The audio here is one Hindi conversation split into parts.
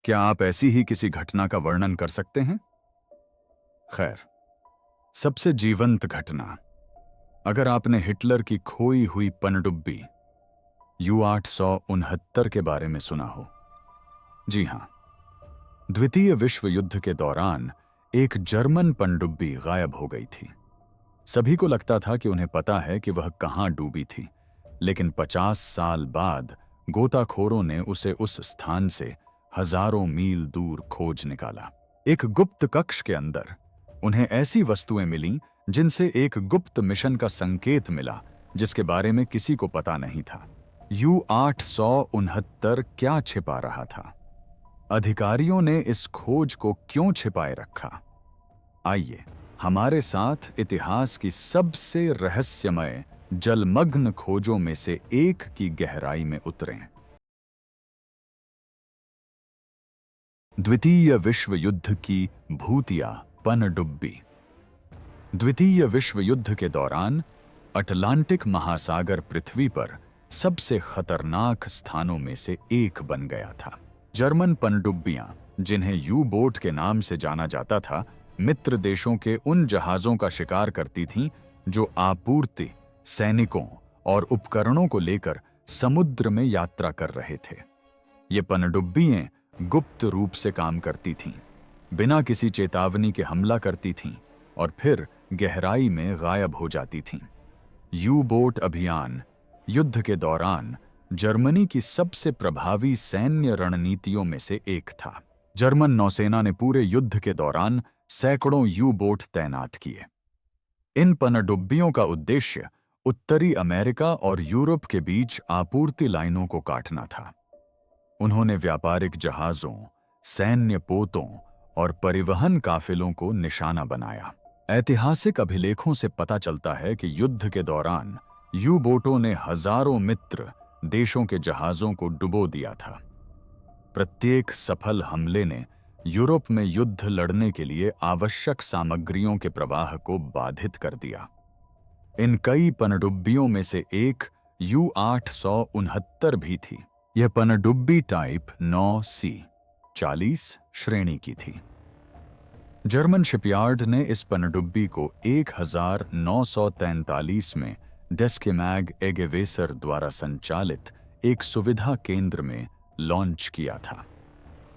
क्या आप ऐसी ही किसी घटना का वर्णन कर सकते हैं? खैर, सबसे जीवंत घटना, अगर आपने हिटलर की खोई हुई पनडुब्बी U-869 के बारे में सुना हो। जी हां, द्वितीय विश्व युद्ध के दौरान एक जर्मन पनडुब्बी गायब हो गई थी। सभी को लगता था कि उन्हें पता है कि वह कहां डूबी थी, लेकिन 50 साल बाद गोताखोरों ने उसे उस स्थान से हजारों मील दूर खोज निकाला। एक गुप्त कक्ष के अंदर उन्हें ऐसी वस्तुएं मिलीं जिनसे एक गुप्त मिशन का संकेत मिला, जिसके बारे में किसी को पता नहीं था। U-869 क्या छिपा रहा था? अधिकारियों ने इस खोज को क्यों छिपाए रखा? आइए हमारे साथ इतिहास की सबसे रहस्यमय जलमग्न खोजों में से एक की गहराई में उतरें। द्वितीय विश्व युद्ध की भूतिया पनडुब्बी। द्वितीय विश्व युद्ध के दौरान अटलांटिक महासागर पृथ्वी पर सबसे खतरनाक स्थानों में से एक बन गया था। जर्मन पनडुब्बियां, जिन्हें यू बोट के नाम से जाना जाता था, मित्र देशों के उन जहाजों का शिकार करती थीं जो आपूर्ति, सैनिकों और उपकरणों को लेकर समुद्र में यात्रा कर रहे थे। ये पनडुब्बियां गुप्त रूप से काम करती थीं, बिना किसी चेतावनी के हमला करती थीं और फिर गहराई में गायब हो जाती थीं। यू बोट अभियान युद्ध के दौरान जर्मनी की सबसे प्रभावी सैन्य रणनीतियों में से एक था। जर्मन नौसेना ने पूरे युद्ध के दौरान सैकड़ों यू बोट तैनात किए। इन पनडुब्बियों का उद्देश्य उत्तरी अमेरिका और यूरोप के बीच आपूर्ति लाइनों को काटना था। उन्होंने व्यापारिक जहाजों, सैन्य पोतों और परिवहन काफिलों को निशाना बनाया। ऐतिहासिक अभिलेखों से पता चलता है कि युद्ध के दौरान यू बोटों ने हजारों मित्र देशों के जहाजों को डुबो दिया था। प्रत्येक सफल हमले ने यूरोप में युद्ध लड़ने के लिए आवश्यक सामग्रियों के प्रवाह को बाधित कर दिया। इन कई पनडुब्बियों में से एक U-869 भी थी। यह पनडुब्बी टाइप 9C 40 श्रेणी की थी। जर्मन शिपयार्ड ने इस पनडुब्बी को 1943 में डेस्केमैग एगेवेसर द्वारा संचालित एक सुविधा केंद्र में लॉन्च किया था।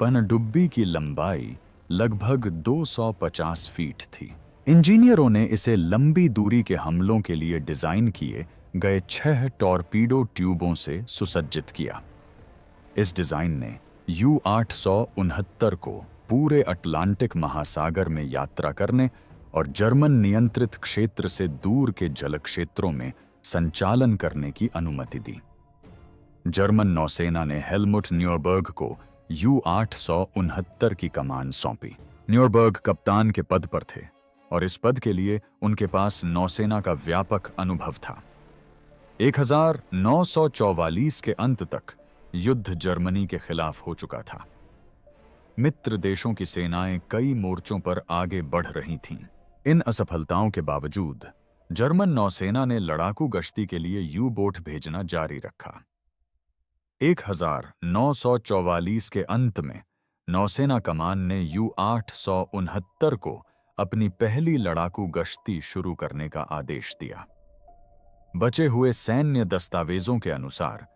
पनडुब्बी की लंबाई लगभग 250 फीट थी। इंजीनियरों ने इसे लंबी दूरी के हमलों के लिए डिजाइन किए गए 6 टॉर्पीडो ट्यूबों से सुसज्जित किया। इस डिजाइन ने U-869 को पूरे अटलांटिक महासागर में यात्रा करने और जर्मन नियंत्रित क्षेत्र से दूर के जल क्षेत्रों में संचालन करने की अनुमति दी। जर्मन नौसेना ने हेलमुट न्यूरबर्ग को U-869 की कमान सौंपी। न्यूरबर्ग कप्तान के पद पर थे और इस पद के लिए उनके पास नौसेना का व्यापक अनुभव था। 1944 के अंत तक युद्ध जर्मनी के खिलाफ हो चुका था। मित्र देशों की सेनाएं कई मोर्चों पर आगे बढ़ रही थीं। इन असफलताओं के बावजूद जर्मन नौसेना ने लड़ाकू गश्ती के लिए यू बोट भेजना जारी रखा। 1944 के अंत में नौसेना कमान ने U-869 को अपनी पहली लड़ाकू गश्ती शुरू करने का आदेश दिया। बचे हुए सैन्य दस्तावेजों के अनुसार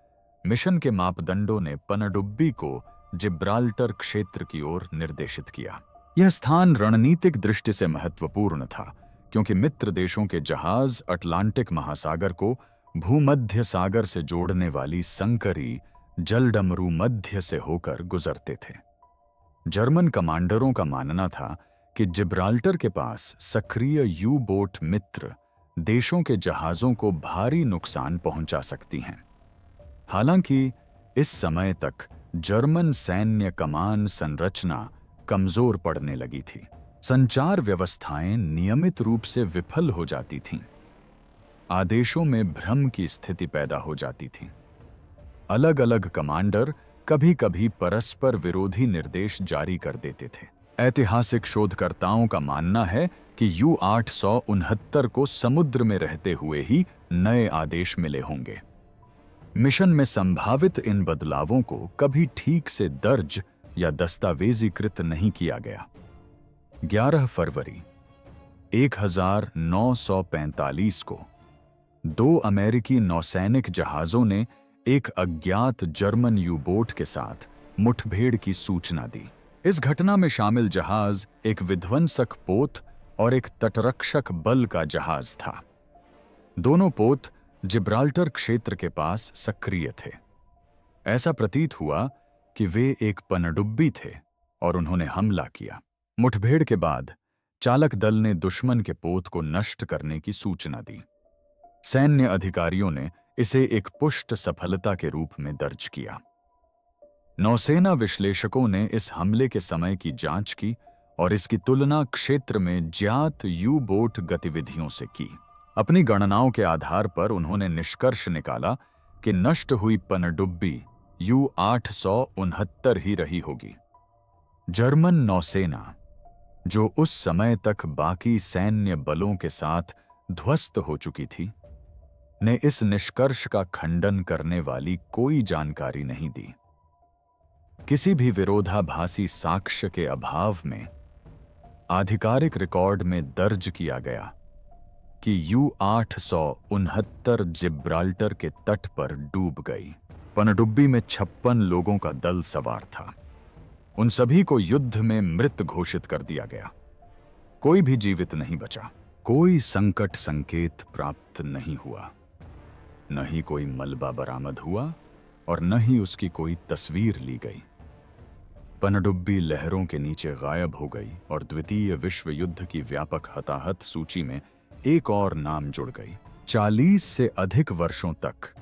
मिशन के मापदंडों ने पनडुब्बी को जिब्राल्टर क्षेत्र की ओर निर्देशित किया। यह स्थान रणनीतिक दृष्टि से महत्वपूर्ण था, क्योंकि मित्र देशों के जहाज अटलांटिक महासागर को भूमध्य सागर से जोड़ने वाली संकरी जलडमरू मध्य से होकर गुजरते थे। जर्मन कमांडरों का मानना था कि जिब्राल्टर के पास सक्रिय यू बोट मित्र देशों के जहाजों को भारी नुकसान पहुंचा सकती हैं। हालांकि इस समय तक जर्मन सैन्य कमान संरचना कमजोर पड़ने लगी थी। संचार व्यवस्थाएं नियमित रूप से विफल हो जाती थीं। आदेशों में भ्रम की स्थिति पैदा हो जाती थी। अलग अलग कमांडर कभी-कभी परस्पर विरोधी निर्देश जारी कर देते थे। ऐतिहासिक शोधकर्ताओं का मानना है कि U-869 को समुद्र में रहते हुए ही नए आदेश मिले होंगे। मिशन में संभावित इन बदलावों को कभी ठीक से दर्ज या दस्तावेजीकृत नहीं किया गया। 11 फरवरी 1945 को 2 अमेरिकी नौसैनिक जहाज़ों ने एक अज्ञात जर्मन यू बोट के साथ मुठभेड़ की सूचना दी। इस घटना में शामिल जहाज एक विध्वंसक पोत और एक तटरक्षक बल का जहाज था। दोनों पोत जिब्राल्टर क्षेत्र के पास सक्रिय थे। ऐसा प्रतीत हुआ कि वे एक पनडुब्बी थे और उन्होंने हमला किया। मुठभेड़ के बाद चालक दल ने दुश्मन के पोत को नष्ट करने की सूचना दी। सैन्य अधिकारियों ने इसे एक पुष्ट सफलता के रूप में दर्ज किया। नौसेना विश्लेषकों ने इस हमले के समय की जांच की और इसकी तुलना क्षेत्र में ज्ञात यू बोट गतिविधियों से की। अपनी गणनाओं के आधार पर उन्होंने निष्कर्ष निकाला कि नष्ट हुई पनडुब्बी U-869 ही रही होगी। जर्मन नौसेना, जो उस समय तक बाकी सैन्य बलों के साथ ध्वस्त हो चुकी थी, ने इस निष्कर्ष का खंडन करने वाली कोई जानकारी नहीं दी। किसी भी विरोधाभासी साक्ष्य के अभाव में आधिकारिक रिकॉर्ड में दर्ज किया गया कि U-869 जिब्राल्टर के तट पर डूब गई। पनडुब्बी में 56 लोगों का दल सवार था। उन सभी को युद्ध में मृत घोषित कर दिया गया। कोई भी जीवित नहीं बचा। कोई संकट संकेत प्राप्त नहीं हुआ, न ही कोई मलबा बरामद हुआ और न ही उसकी कोई तस्वीर ली गई। पनडुब्बी लहरों के नीचे गायब हो गई और द्वितीय विश्व युद्ध की व्यापक हताहत सूची में एक और नाम जुड़ गई। 40 से अधिक वर्षों तक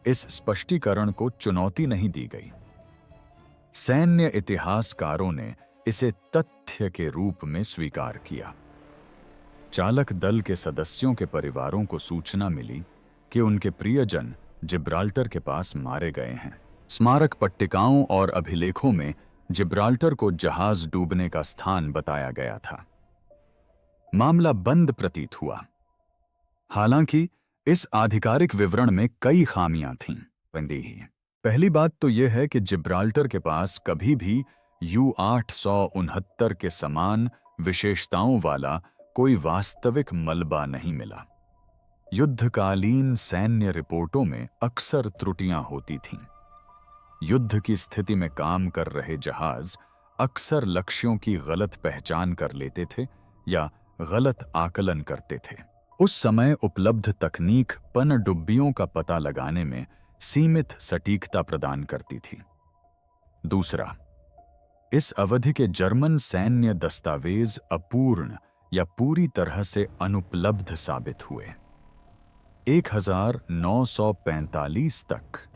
इस स्पष्टीकरण को चुनौती नहीं दी गई। सैन्य इतिहासकारों ने इसे तथ्य के रूप में स्वीकार किया। चालक दल के सदस्यों के परिवारों को सूचना मिली कि उनके प्रियजन जिब्राल्टर के पास मारे गए हैं। स्मारक पट्टिकाओं और अभिलेखों में जिब्राल्टर को जहाज डूबने का स्थान बताया गया था। मामला बंद प्रतीत हुआ। हालांकि इस आधिकारिक विवरण में कई खामियां थीं। पहली बात तो यह है कि जिब्राल्टर के पास कभी भी U-869 के समान विशेषताओं वाला कोई वास्तविक मलबा नहीं मिला। युद्धकालीन सैन्य रिपोर्टों में अक्सर त्रुटियां होती थीं। युद्ध की स्थिति में काम कर रहे जहाज अक्सर लक्ष्यों की गलत पहचान कर लेते थे या गलत आकलन करते थे। उस समय उपलब्ध तकनीक पनडुब्बियों का पता लगाने में सीमित सटीकता प्रदान करती थी। दूसरा, इस अवधि के जर्मन सैन्य दस्तावेज अपूर्ण या पूरी तरह से अनुपलब्ध साबित हुए। 1945 तक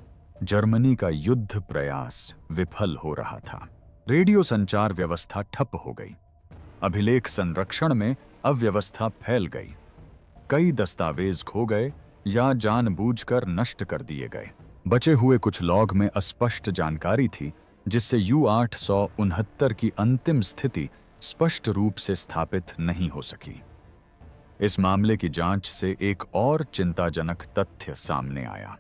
जर्मनी का युद्ध प्रयास विफल हो रहा था। रेडियो संचार व्यवस्था ठप हो गई। अभिलेख संरक्षण में अव्यवस्था फैल गई। कई दस्तावेज खो गए या जानबूझकर नष्ट कर दिए गए। बचे हुए कुछ लॉग में अस्पष्ट जानकारी थी, जिससे U-869 की अंतिम स्थिति स्पष्ट रूप से स्थापित नहीं हो सकी। इस मामले की जांच से एक और चिंताजनक तथ्य सामने आया।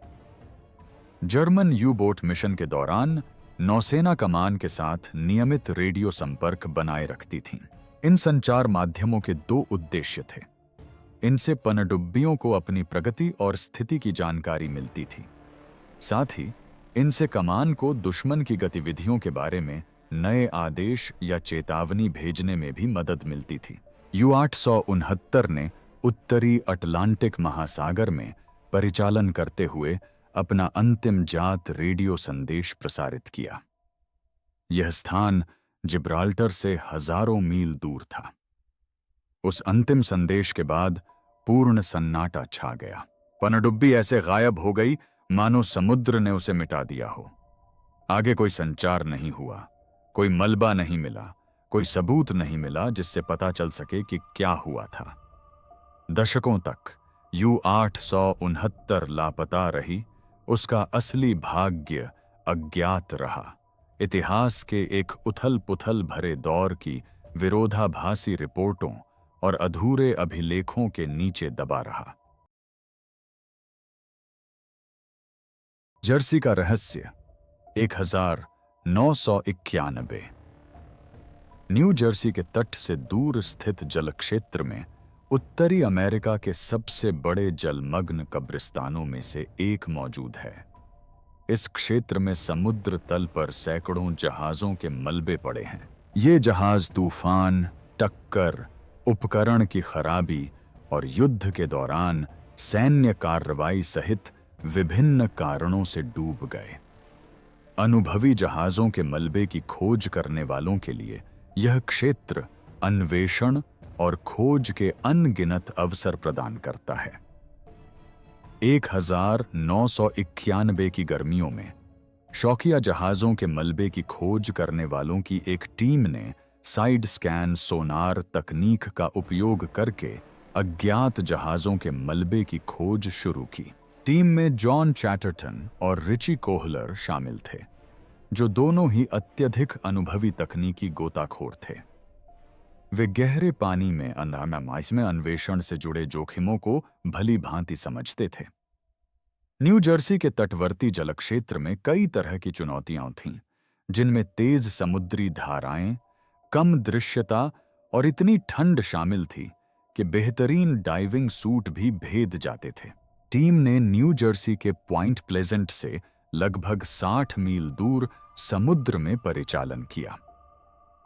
जर्मन यू बोट मिशन के दौरान नौसेना कमान के साथ नियमित रेडियो संपर्क बनाए रखती थीं। इन संचार माध्यमों के 2 उद्देश्य थे। इनसे पनडुब्बियों को अपनी प्रगति और स्थिति की जानकारी मिलती थी। साथ ही इनसे कमान को दुश्मन की गतिविधियों के बारे में नए आदेश या चेतावनी भेजने में भी मदद मिलती थी। U-869 ने उत्तरी अटलांटिक महासागर में परिचालन करते हुए अपना अंतिम जात रेडियो संदेश प्रसारित किया। यह स्थान जिब्राल्टर से हजारों मील दूर था। उस अंतिम संदेश के बाद पूर्ण सन्नाटा छा गया। पनडुब्बी ऐसे गायब हो गई मानो समुद्र ने उसे मिटा दिया हो। आगे कोई संचार नहीं हुआ, कोई मलबा नहीं मिला, कोई सबूत नहीं मिला जिससे पता चल सके कि क्या हुआ था। दशकों तक U-869 लापता रही। उसका असली भाग्य अज्ञात रहा। इतिहास के एक उथल-पुथल भरे दौर की विरोधाभासी रिपोर्टों और अधूरे अभिलेखों के नीचे दबा रहा। जर्सी का रहस्य 1000 991। न्यू जर्सी के तट से दूर स्थित जल क्षेत्र में उत्तरी अमेरिका के सबसे बड़े जलमग्न कब्रिस्तानों में से एक मौजूद है। इस क्षेत्र में समुद्र तल पर सैकड़ों जहाजों के मलबे पड़े हैं। ये जहाज तूफान, टक्कर, उपकरण की खराबी और युद्ध के दौरान सैन्य कार्रवाई सहित विभिन्न कारणों से डूब गए। अनुभवी जहाजों के मलबे की खोज करने वालों के लिए यह क्षेत्र अन्वेषण और खोज के अनगिनत अवसर प्रदान करता है। 1991 की गर्मियों में शौकिया जहाजों के मलबे की खोज करने वालों की एक टीम ने साइड स्कैन सोनार तकनीक का उपयोग करके अज्ञात जहाजों के मलबे की खोज शुरू की। टीम में जॉन चैटरटन और रिची कोहलर शामिल थे, जो दोनों ही अत्यधिक अनुभवी तकनीकी गोताखोर थे। वे गहरे पानी में अन्वेषण से जुड़े जोखिमों को भली भांति समझते थे। न्यू जर्सी के तटवर्ती जलक्षेत्र में कई तरह की चुनौतियां थीं, जिनमें तेज समुद्री धाराएं, कम दृश्यता और इतनी ठंड शामिल थी कि बेहतरीन डाइविंग सूट भी भेद जाते थे। टीम ने न्यू जर्सी के पॉइंट प्लेजेंट से लगभग 60 मील दूर समुद्र में परिचालन किया।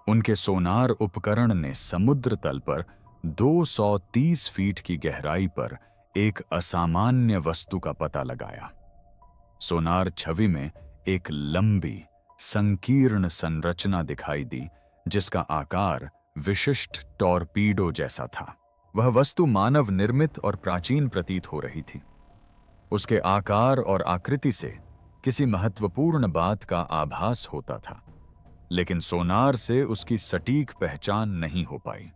उनके सोनार उपकरण ने समुद्र तल पर 230 फीट की गहराई पर एक असामान्य वस्तु का पता लगाया। सोनार छवि में एक लंबी, संकीर्ण संरचना दिखाई दी, जिसका आकार विशिष्ट टॉर्पीडो जैसा था। वह वस्तु मानव निर्मित और प्राचीन प्रतीत हो रही थी। उसके आकार और आकृति से किसी महत्वपूर्ण बात का आभास होता था, लेकिन सोनार से उसकी सटीक पहचान नहीं हो पाई।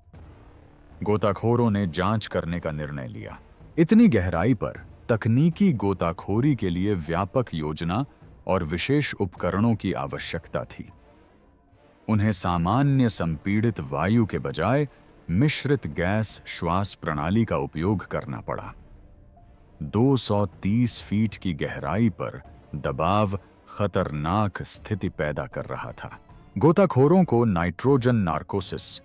गोताखोरों ने जांच करने का निर्णय लिया। इतनी गहराई पर तकनीकी गोताखोरी के लिए व्यापक योजना और विशेष उपकरणों की आवश्यकता थी। उन्हें सामान्य संपीड़ित वायु के बजाय मिश्रित गैस श्वास प्रणाली का उपयोग करना पड़ा। 230 फीट की गहराई पर दबाव खतरनाक स्थिति पैदा कर रहा था। गोताखोरों को नाइट्रोजन नार्कोसिस,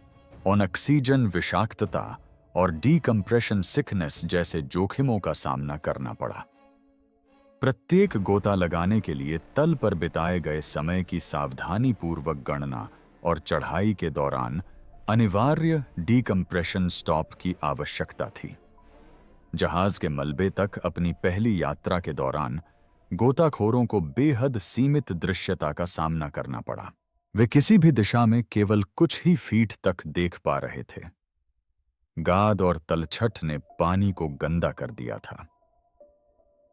ऑक्सीजन विषाक्तता और डीकम्प्रेशन सिकनेस जैसे जोखिमों का सामना करना पड़ा। प्रत्येक गोता लगाने के लिए तल पर बिताए गए समय की सावधानीपूर्वक गणना और चढ़ाई के दौरान अनिवार्य डीकम्प्रेशन स्टॉप की आवश्यकता थी। जहाज के मलबे तक अपनी पहली यात्रा के दौरान गोताखोरों को बेहद सीमित दृश्यता का सामना करना पड़ा। वे किसी भी दिशा में केवल कुछ ही फीट तक देख पा रहे थे। गाद और तलछट ने पानी को गंदा कर दिया था।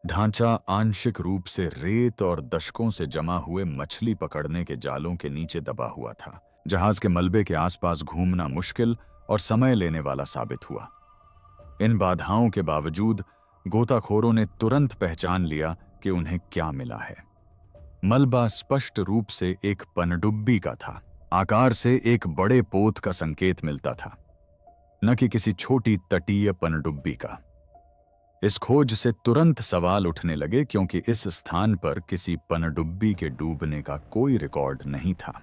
ढांचा आंशिक रूप से रेत और दशकों से जमा हुए मछली पकड़ने के जालों के नीचे दबा हुआ था। जहाज के मलबे के आसपास घूमना मुश्किल और समय लेने वाला साबित हुआ। इन बाधाओं के बावजूद गोताखोरों ने तुरंत पहचान लिया कि उन्हें क्या मिला है। मलबा स्पष्ट रूप से एक पनडुब्बी का था। आकार से एक बड़े पोत का संकेत मिलता था, न कि किसी छोटी तटीय पनडुब्बी का। इस खोज से तुरंत सवाल उठने लगे, क्योंकि इस स्थान पर किसी पनडुब्बी के डूबने का कोई रिकॉर्ड नहीं था।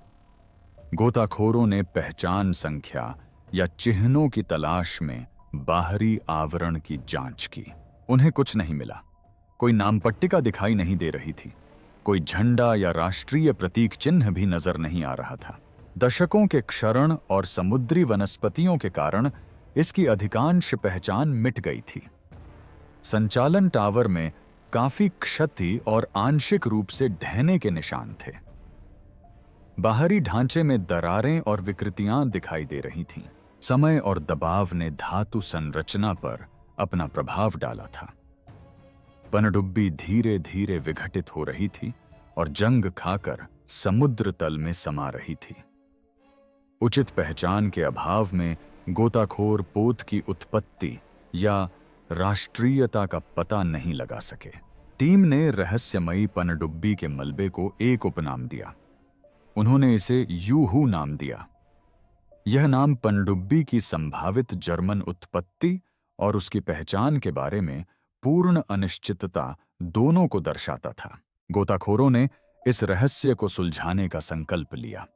गोताखोरों ने पहचान संख्या या चिन्हों की तलाश में बाहरी आवरण की जांच की। उन्हें कुछ नहीं मिला। कोई नामपट्टिका दिखाई नहीं दे रही थी। कोई झंडा या राष्ट्रीय प्रतीक चिन्ह भी नजर नहीं आ रहा था। दशकों के क्षरण और समुद्री वनस्पतियों के कारण इसकी अधिकांश पहचान मिट गई थी। संचालन टावर में काफी क्षति और आंशिक रूप से ढहने के निशान थे। बाहरी ढांचे में दरारें और विकृतियां दिखाई दे रही थीं। समय और दबाव ने धातु संरचना पर अपना प्रभाव डाला था। पनडुब्बी धीरे धीरे विघटित हो रही थी और जंग खाकर समुद्र तल में समा रही थी। उचित पहचान के अभाव में गोताखोर पोत की उत्पत्ति या राष्ट्रीयता का पता नहीं लगा सके। टीम ने रहस्यमयी पनडुब्बी के मलबे को एक उपनाम दिया। उन्होंने इसे यूहू नाम दिया। यह नाम पनडुब्बी की संभावित जर्मन उत्पत्ति और उसकी पहचान के बारे में पूर्ण अनिश्चितता दोनों को दर्शाता था। गोताखोरों ने इस रहस्य को सुलझाने का संकल्प लिया।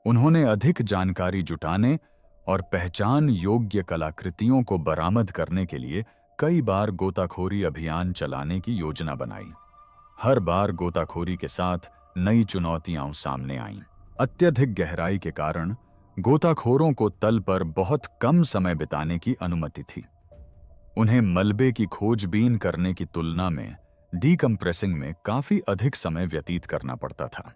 उन्होंने अधिक जानकारी जुटाने और पहचान योग्य कलाकृतियों को बरामद करने के लिए कई बार गोताखोरी अभियान चलाने की योजना बनाई। हर बार गोताखोरी के साथ नई चुनौतियां सामने आईं। अत्यधिक गहराई के कारण गोताखोरों को तल पर बहुत कम समय बिताने की अनुमति थी। उन्हें मलबे की खोजबीन करने की तुलना में डीकंप्रेसिंग में काफी अधिक समय व्यतीत करना पड़ता था।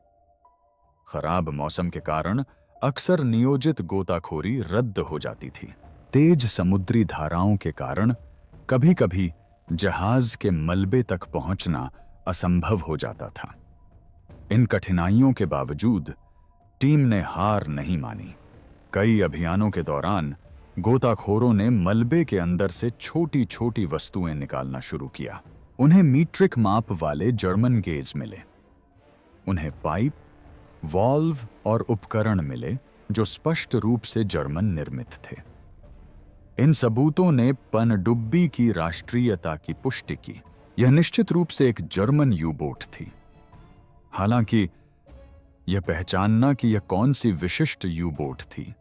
खराब मौसम के कारण अक्सर नियोजित गोताखोरी रद्द हो जाती थी। तेज समुद्री धाराओं के कारण कभी-कभी जहाज के मलबे तक पहुंचना असंभव हो जाता था। इन कठिनाइयों के बावजूद टीम ने हार नहीं मानी। कई अभियानों के दौरान गोताखोरों ने मलबे के अंदर से छोटी-छोटी वस्तुएं निकालना शुरू किया। उन्हें मीट्रिक माप वाले जर्मन गेज मिले। उन्हें पाइप, वॉल्व और उपकरण मिले जो स्पष्ट रूप से जर्मन निर्मित थे। इन सबूतों ने पनडुब्बी की राष्ट्रीयता की पुष्टि की। यह निश्चित रूप से एक जर्मन यू बोट थी। हालांकि यह पहचानना कि यह कौन सी विशिष्ट यू बोट थी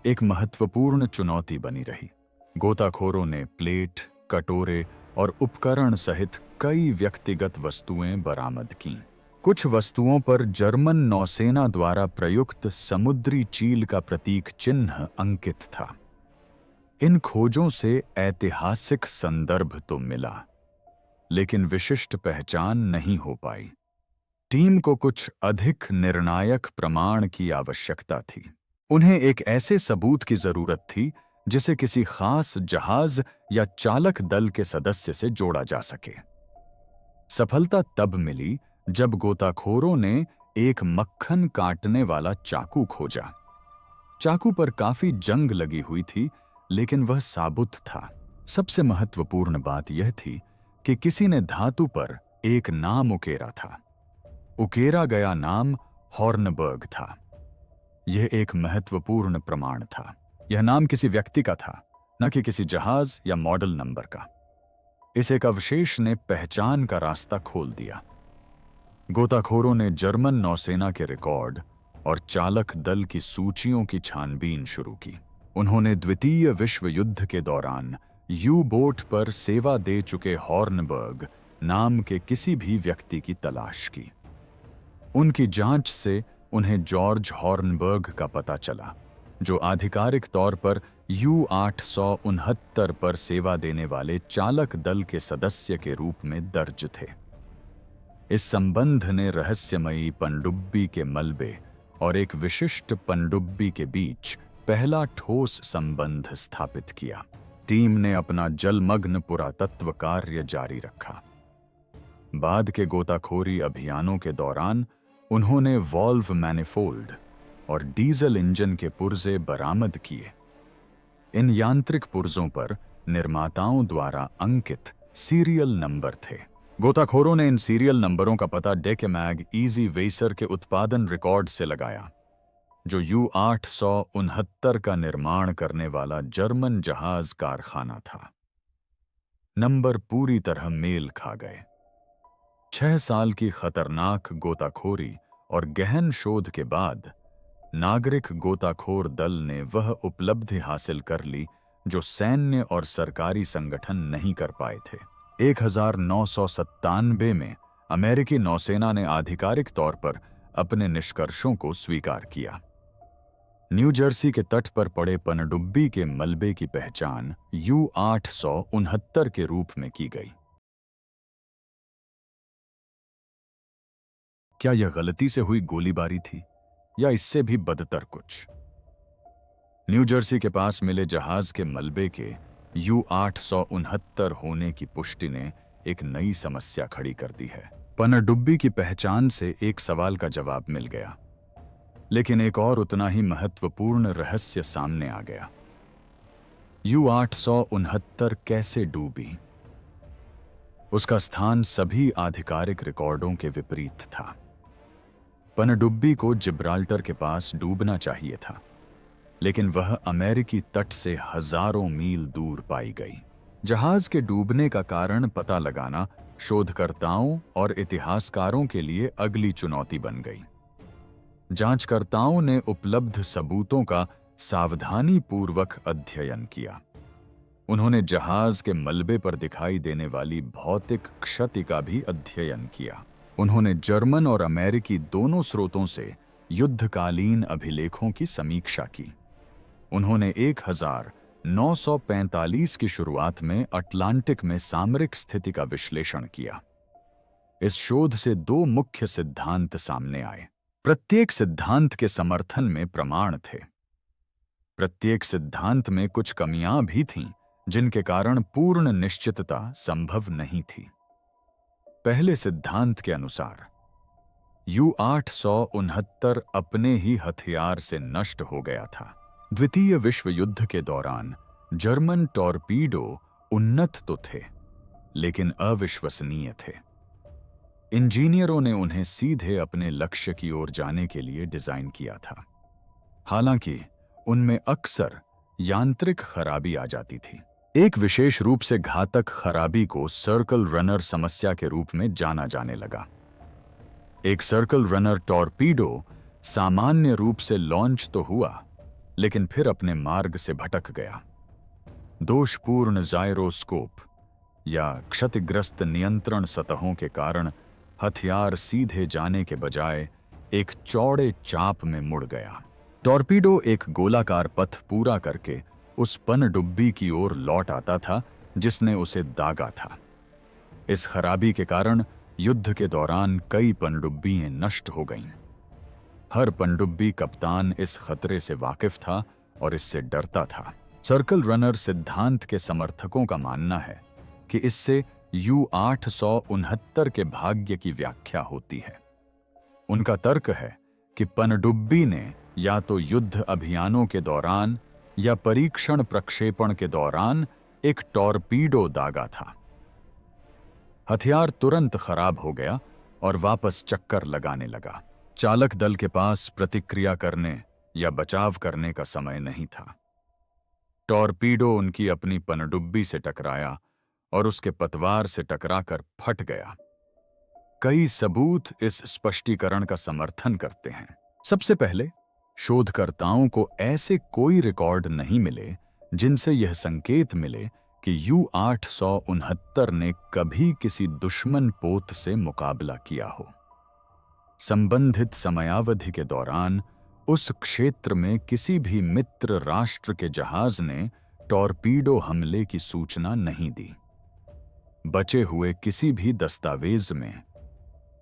एक महत्वपूर्ण चुनौती बनी रही। गोताखोरों ने प्लेट, कटोरे और उपकरण सहित कई व्यक्तिगत वस्तुएं बरामद कीं। कुछ वस्तुओं पर जर्मन नौसेना द्वारा प्रयुक्त समुद्री चील का प्रतीक चिन्ह अंकित था। इन खोजों से ऐतिहासिक संदर्भ तो मिला, लेकिन विशिष्ट पहचान नहीं हो पाई। टीम को कुछ अधिक निर्णायक प्रमाण की आवश्यकता थी। उन्हें एक ऐसे सबूत की जरूरत थी जिसे किसी खास जहाज या चालक दल के सदस्य से जोड़ा जा सके। सफलता तब मिली जब गोताखोरों ने एक मक्खन काटने वाला चाकू खोजा। चाकू पर काफी जंग लगी हुई थी, लेकिन वह साबुत था। सबसे महत्वपूर्ण बात यह थी कि किसी ने धातु पर एक नाम उकेरा था। उकेरा गया नाम हॉर्नबर्ग था। यह एक महत्वपूर्ण प्रमाण था। यह नाम किसी व्यक्ति का था, न कि किसी जहाज या मॉडल नंबर का। इस एक अवशेष ने पहचान का रास्ता खोल दिया। गोताखोरों ने जर्मन नौसेना के रिकॉर्ड और चालक दल की सूचियों की छानबीन शुरू की। उन्होंने द्वितीय विश्व युद्ध के दौरान यू बोट पर सेवा दे चुके हॉर्नबर्ग नाम के किसी भी व्यक्ति की तलाश की। उनकी जांच से उन्हें जॉर्ज हॉर्नबर्ग का पता चला, जो आधिकारिक तौर पर U-869 पर सेवा देने वाले चालक दल के सदस्य के रूप में दर्ज थे। इस संबंध ने रहस्यमयी पनडुब्बी के मलबे और एक विशिष्ट पनडुब्बी के बीच पहला ठोस संबंध स्थापित किया। टीम ने अपना जलमग्न पुरातत्व कार्य जारी रखा। बाद के गोताखोरी अभियानों के दौरान उन्होंने वॉल्व मैनिफोल्ड और डीजल इंजन के पुर्जे बरामद किए। इन यांत्रिक पुर्जों पर निर्माताओं द्वारा अंकित सीरियल नंबर थे। गोताखोरों ने इन सीरियल नंबरों का पता डेकेमैग इजी वेसर के उत्पादन रिकॉर्ड से लगाया, जो U-869 का निर्माण करने वाला जर्मन जहाज कारखाना था। नंबर पूरी तरह मेल खा गए। 6 साल की खतरनाक गोताखोरी और गहन शोध के बाद नागरिक गोताखोर दल ने वह उपलब्धि हासिल कर ली जो सैन्य और सरकारी संगठन नहीं कर पाए थे। 1997 में अमेरिकी नौसेना ने आधिकारिक तौर पर अपने निष्कर्षों को स्वीकार किया। न्यू जर्सी के तट पर पड़े पनडुब्बी के मलबे की पहचान U-869 के रूप में की गई। क्या यह गलती से हुई गोलीबारी थी या इससे भी बदतर कुछ? न्यू जर्सी के पास मिले जहाज के मलबे के U-869 होने की पुष्टि ने एक नई समस्या खड़ी कर दी है। पनडुब्बी की पहचान से एक सवाल का जवाब मिल गया, लेकिन एक और उतना ही महत्वपूर्ण रहस्य सामने आ गया। U-869 कैसे डूबी? उसका स्थान सभी आधिकारिक रिकॉर्डों के विपरीत था। पनडुब्बी को जिब्राल्टर के पास डूबना चाहिए था, लेकिन वह अमेरिकी तट से हजारों मील दूर पाई गई। जहाज के डूबने का कारण पता लगाना शोधकर्ताओं और इतिहासकारों के लिए अगली चुनौती बन गई। जांचकर्ताओं ने उपलब्ध सबूतों का सावधानीपूर्वक अध्ययन किया। उन्होंने जहाज के मलबे पर दिखाई देने वाली भौतिक क्षति का भी अध्ययन किया। उन्होंने जर्मन और अमेरिकी दोनों स्रोतों से युद्धकालीन अभिलेखों की समीक्षा की। उन्होंने 1945 की शुरुआत में अटलांटिक में सामरिक स्थिति का विश्लेषण किया। इस शोध से दो मुख्य सिद्धांत सामने आए। प्रत्येक सिद्धांत के समर्थन में प्रमाण थे। प्रत्येक सिद्धांत में कुछ कमियां भी थीं, जिनके कारण पूर्ण निश्चितता संभव नहीं थी। पहले सिद्धांत के अनुसार U-869 अपने ही हथियार से नष्ट हो गया था। द्वितीय विश्व युद्ध के दौरान जर्मन टॉर्पीडो उन्नत तो थे, लेकिन अविश्वसनीय थे। इंजीनियरों ने उन्हें सीधे अपने लक्ष्य की ओर जाने के लिए डिजाइन किया था। हालांकि उनमें अक्सर यांत्रिक खराबी आ जाती थी। एक विशेष रूप से घातक खराबी को सर्कल रनर समस्या के रूप में जाना जाने लगा। एक सर्कल रनर टॉर्पीडो सामान्य रूप से लॉन्च तो हुआ, लेकिन फिर अपने मार्ग से भटक गया। दोषपूर्ण जायरोस्कोप या क्षतिग्रस्त नियंत्रण सतहों के कारण हथियार सीधे जाने के बजाय एक चौड़े चाप में मुड़ गया। टॉर्पीडो एक गोलाकार पथ पूरा करके उस पनडुब्बी की ओर लौट आता था जिसने उसे दागा था। इस खराबी के कारण युद्ध के दौरान कई पनडुब्बियां नष्ट हो गईं। हर पनडुब्बी कप्तान इस खतरे से वाकिफ था और इससे डरता था। सर्कल रनर सिद्धांत के समर्थकों का मानना है कि इससे U-869 के भाग्य की व्याख्या होती है। उनका तर्क है कि पनडुब्बी ने या तो युद्ध अभियानों के दौरान या परीक्षण प्रक्षेपण के दौरान एक टॉर्पीडो दागा था। हथियार तुरंत खराब हो गया और वापस चक्कर लगाने लगा। चालक दल के पास प्रतिक्रिया करने या बचाव करने का समय नहीं था। टॉर्पीडो उनकी अपनी पनडुब्बी से टकराया और उसके पतवार से टकराकर फट गया। कई सबूत इस स्पष्टीकरण का समर्थन करते हैं। सबसे पहले, शोधकर्ताओं को ऐसे कोई रिकॉर्ड नहीं मिले जिनसे यह संकेत मिले कि U-869 ने कभी किसी दुश्मन पोत से मुकाबला किया हो। संबंधित समयावधि के दौरान उस क्षेत्र में किसी भी मित्र राष्ट्र के जहाज ने टॉर्पीडो हमले की सूचना नहीं दी। बचे हुए किसी भी दस्तावेज में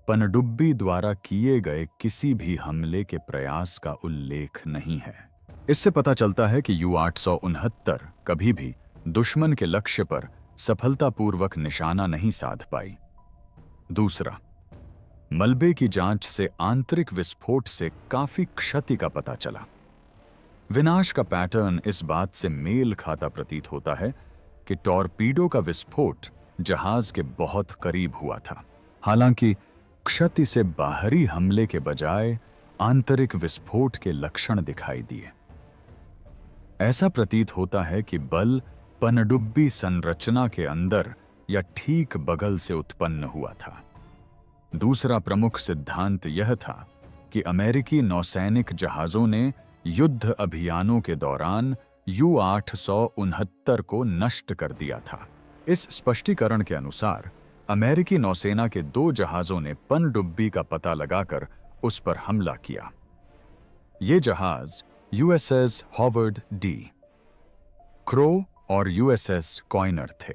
पनडुब्बी द्वारा किए गए किसी भी हमले के प्रयास का उल्लेख नहीं है। इससे पता चलता है कि U-869 कभी भी दुश्मन के लक्ष्य पर सफलतापूर्वक निशाना नहीं साध पाई। दूसरा, मलबे की जांच से आंतरिक विस्फोट से काफी क्षति का पता चला। विनाश का पैटर्न इस बात से मेल खाता प्रतीत होता है कि टॉर्पीडो का विस्फोट जहाज के बहुत करीब हुआ था। हालांकि क्षति से बाहरी हमले के बजाय आंतरिक विस्फोट के लक्षण दिखाई दिए। ऐसा प्रतीत होता है कि बल पनडुब्बी संरचना के अंदर या ठीक बगल से उत्पन्न हुआ था। दूसरा प्रमुख सिद्धांत यह था कि अमेरिकी नौसैनिक जहाजों ने युद्ध अभियानों के दौरान U-869 को नष्ट कर दिया था। इस स्पष्टीकरण के अनुसार अमेरिकी नौसेना के 2 जहाजों ने पनडुब्बी का पता लगाकर उस पर हमला किया। ये जहाज USS हॉवर्ड डी क्रो और USS कॉइनर थे।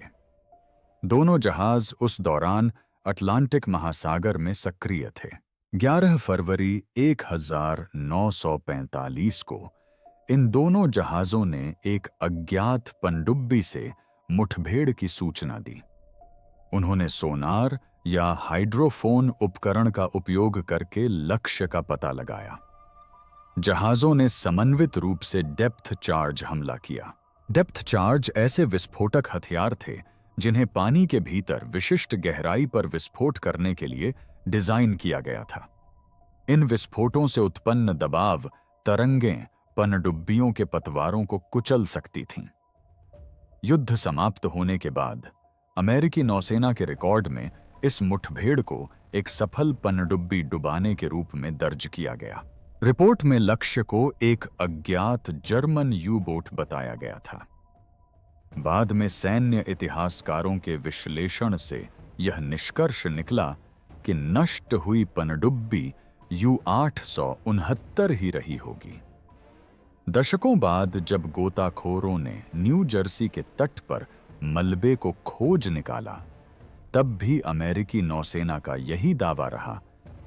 दोनों जहाज उस दौरान अटलांटिक महासागर में सक्रिय थे। 11 फरवरी 1945 को इन दोनों जहाजों ने एक अज्ञात पनडुब्बी से मुठभेड़ की सूचना दी। उन्होंने सोनार या हाइड्रोफोन उपकरण का उपयोग करके लक्ष्य का पता लगाया। जहाजों ने समन्वित रूप से डेप्थ चार्ज हमला किया। डेप्थ चार्ज ऐसे विस्फोटक हथियार थे जिन्हें पानी के भीतर विशिष्ट गहराई पर विस्फोट करने के लिए डिजाइन किया गया था। इन विस्फोटों से उत्पन्न दबाव तरंगें पनडुब्बियों के पतवारों को कुचल सकती थीं। युद्ध समाप्त होने के बाद अमेरिकी नौसेना के रिकॉर्ड में इस मुठभेड़ को एक सफल पनडुब्बी डुबाने के रूप में दर्ज किया गया। रिपोर्ट में लक्ष्य को एक अज्ञात जर्मन यू बोट बताया गया था। बाद में सैन्य इतिहासकारों के विश्लेषण से यह निष्कर्ष निकला कि नष्ट हुई पनडुब्बी U-869 ही रही होगी। दशकों बाद जब गोताखोरों ने न्यू जर्सी के तट पर मलबे को खोज निकाला, तब भी अमेरिकी नौसेना का यही दावा रहा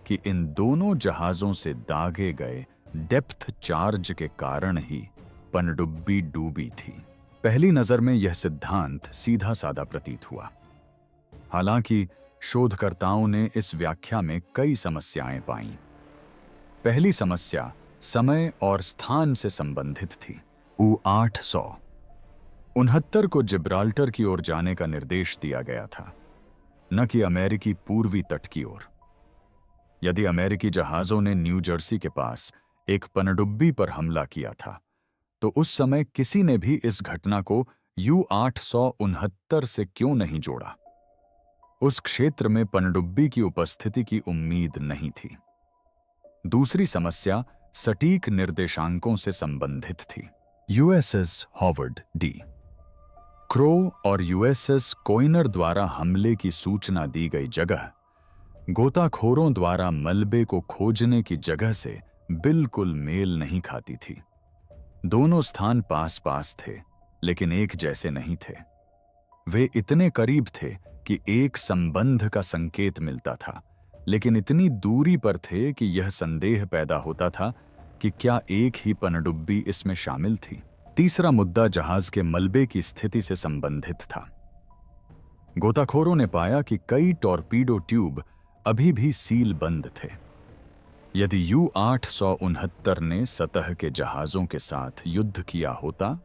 कि इन दोनों जहाजों से दागे गए डेप्थ चार्ज के कारण ही पनडुब्बी डूबी थी। पहली नजर में यह सिद्धांत सीधा साधा प्रतीत हुआ। हालांकि शोधकर्ताओं ने इस व्याख्या में कई समस्याएं पाईं। पहली समस्या समय और स्थान से संबंधित थी। U-869 को जिब्राल्टर की ओर जाने का निर्देश दिया गया था, न कि अमेरिकी पूर्वी तट की ओर। यदि अमेरिकी जहाजों ने न्यू जर्सी के पास एक पनडुब्बी पर हमला किया था, तो उस समय किसी ने भी इस घटना को U-869 से क्यों नहीं जोड़ा? उस क्षेत्र में पनडुब्बी की उपस्थिति की उम्मीद नहीं थी। दूसरी समस्या सटीक निर्देशांकों से संबंधित थी। USS हॉवर्ड डी क्रो और USS कोइनर द्वारा हमले की सूचना दी गई जगह गोताखोरों द्वारा मलबे को खोजने की जगह से बिल्कुल मेल नहीं खाती थी। दोनों स्थान पास पास थे, लेकिन एक जैसे नहीं थे। वे इतने करीब थे कि एक संबंध का संकेत मिलता था, लेकिन इतनी दूरी पर थे कि यह संदेह पैदा होता था कि क्या एक ही पनडुब्बी इसमें शामिल थी। तीसरा मुद्दा जहाज के मलबे की स्थिति से संबंधित था। गोताखोरों ने पाया कि कई टॉर्पीडो ट्यूब अभी भी सील बंद थे। यदि U-869 ने सतह के जहाजों के साथ युद्ध किया होता,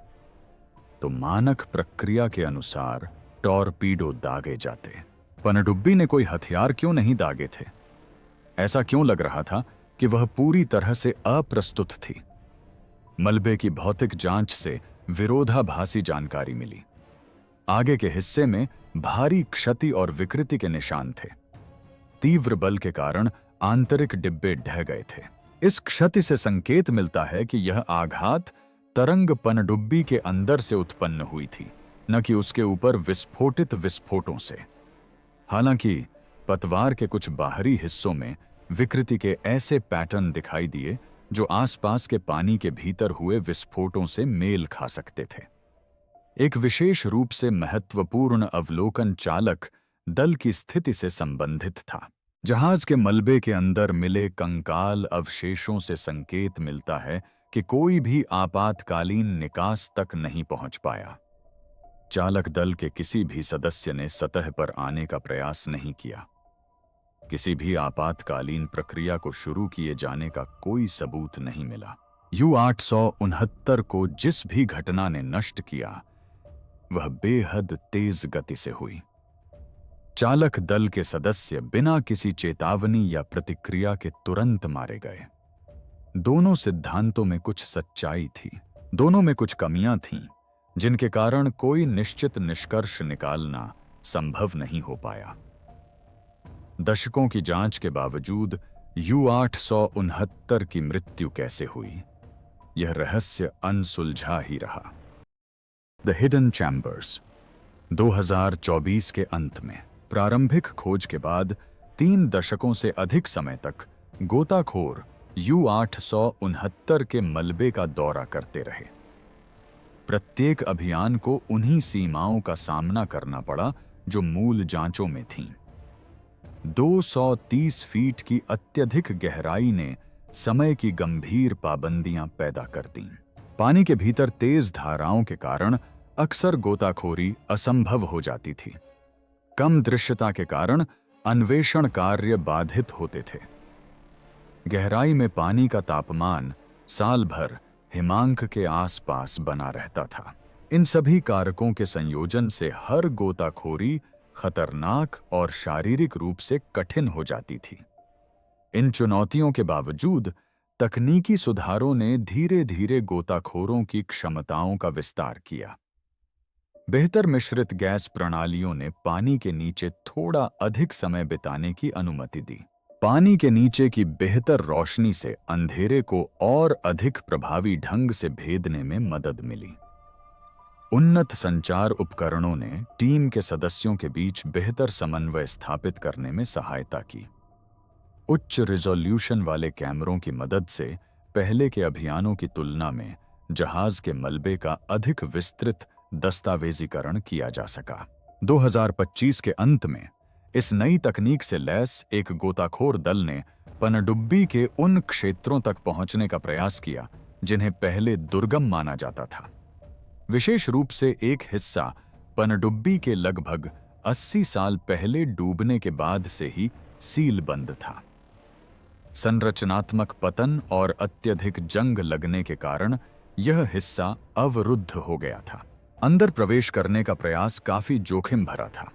तो मानक प्रक्रिया के अनुसार टॉर्पीडो दागे जाते। पनडुब्बी ने कोई हथियार क्यों नहीं दागे थे? ऐसा क्यों लग रहा था कि वह पूरी तरह से अप्रस्तुत थी? मलबे की भौतिक जांच से विरोधाभासी जानकारी मिली। आगे के हिस्से में भारी क्षति और विकृति के निशान थे। तीव्र बल के कारण आंतरिक डिब्बे ढह गए थे। इस क्षति से संकेत मिलता है कि यह आघात तरंग पनडुब्बी के अंदर से उत्पन्न हुई थी, न कि उसके ऊपर विस्फोटित विस्फोटों से। हालांकि पतवार के कुछ बाहरी हिस्सों में विकृति के ऐसे पैटर्न दिखाई दिए जो आसपास के पानी के भीतर हुए विस्फोटों से मेल खा सकते थे। एक विशेष रूप से महत्वपूर्ण अवलोकन चालक दल की स्थिति से संबंधित था। जहाज के मलबे के अंदर मिले कंकाल अवशेषों से संकेत मिलता है कि कोई भी आपातकालीन निकास तक नहीं पहुंच पाया। चालक दल के किसी भी सदस्य ने सतह पर आने का प्रयास नहीं किया। किसी भी आपातकालीन प्रक्रिया को शुरू किए जाने का कोई सबूत नहीं मिला। U-869 को जिस भी घटना ने नष्ट किया, वह बेहद तेज गति से हुई। चालक दल के सदस्य बिना किसी चेतावनी या प्रतिक्रिया के तुरंत मारे गए। दोनों सिद्धांतों में कुछ सच्चाई थी, दोनों में कुछ कमियां थीं, जिनके कारण कोई निश्चित निष्कर्ष निकालना संभव नहीं हो पाया। दशकों की जांच के बावजूद U-869 की मृत्यु कैसे हुई, यह रहस्य अनसुलझा ही रहा। द हिडन चैम्बर्स 2024 के अंत में प्रारंभिक खोज के बाद 3 दशकों से अधिक समय तक गोताखोर U-869 के मलबे का दौरा करते रहे। प्रत्येक अभियान को उन्हीं सीमाओं का सामना करना पड़ा जो मूल जांचों में थीं। 230 फीट की अत्यधिक गहराई ने समय की गंभीर पाबंदियां पैदा कर दीं। पानी के भीतर तेज धाराओं के कारण अक्सर गोताखोरी असंभव हो जाती थी। कम दृश्यता के कारण अन्वेषण कार्य बाधित होते थे। गहराई में पानी का तापमान साल भर हिमांक के आसपास बना रहता था। इन सभी कारकों के संयोजन से हर गोताखोरी खतरनाक और शारीरिक रूप से कठिन हो जाती थी। इन चुनौतियों के बावजूद तकनीकी सुधारों ने धीरे धीरे गोताखोरों की क्षमताओं का विस्तार किया। बेहतर मिश्रित गैस प्रणालियों ने पानी के नीचे थोड़ा अधिक समय बिताने की अनुमति दी। पानी के नीचे की बेहतर रोशनी से अंधेरे को और अधिक प्रभावी ढंग से भेदने में मदद मिली। उन्नत संचार उपकरणों ने टीम के सदस्यों के बीच बेहतर समन्वय स्थापित करने में सहायता की। उच्च रिजोल्यूशन वाले कैमरों की मदद से पहले के अभियानों की तुलना में जहाज के मलबे का अधिक विस्तृत दस्तावेजीकरण किया जा सका। 2025 के अंत में इस नई तकनीक से लैस एक गोताखोर दल ने पनडुब्बी के उन क्षेत्रों तक पहुंचने का प्रयास किया जिन्हें पहले दुर्गम माना जाता था। विशेष रूप से एक हिस्सा पनडुब्बी के लगभग 80 साल पहले डूबने के बाद से ही सीलबंद था। संरचनात्मक पतन और अत्यधिक जंग लगने के कारण यह हिस्सा अवरुद्ध हो गया था। अंदर प्रवेश करने का प्रयास काफी जोखिम भरा था।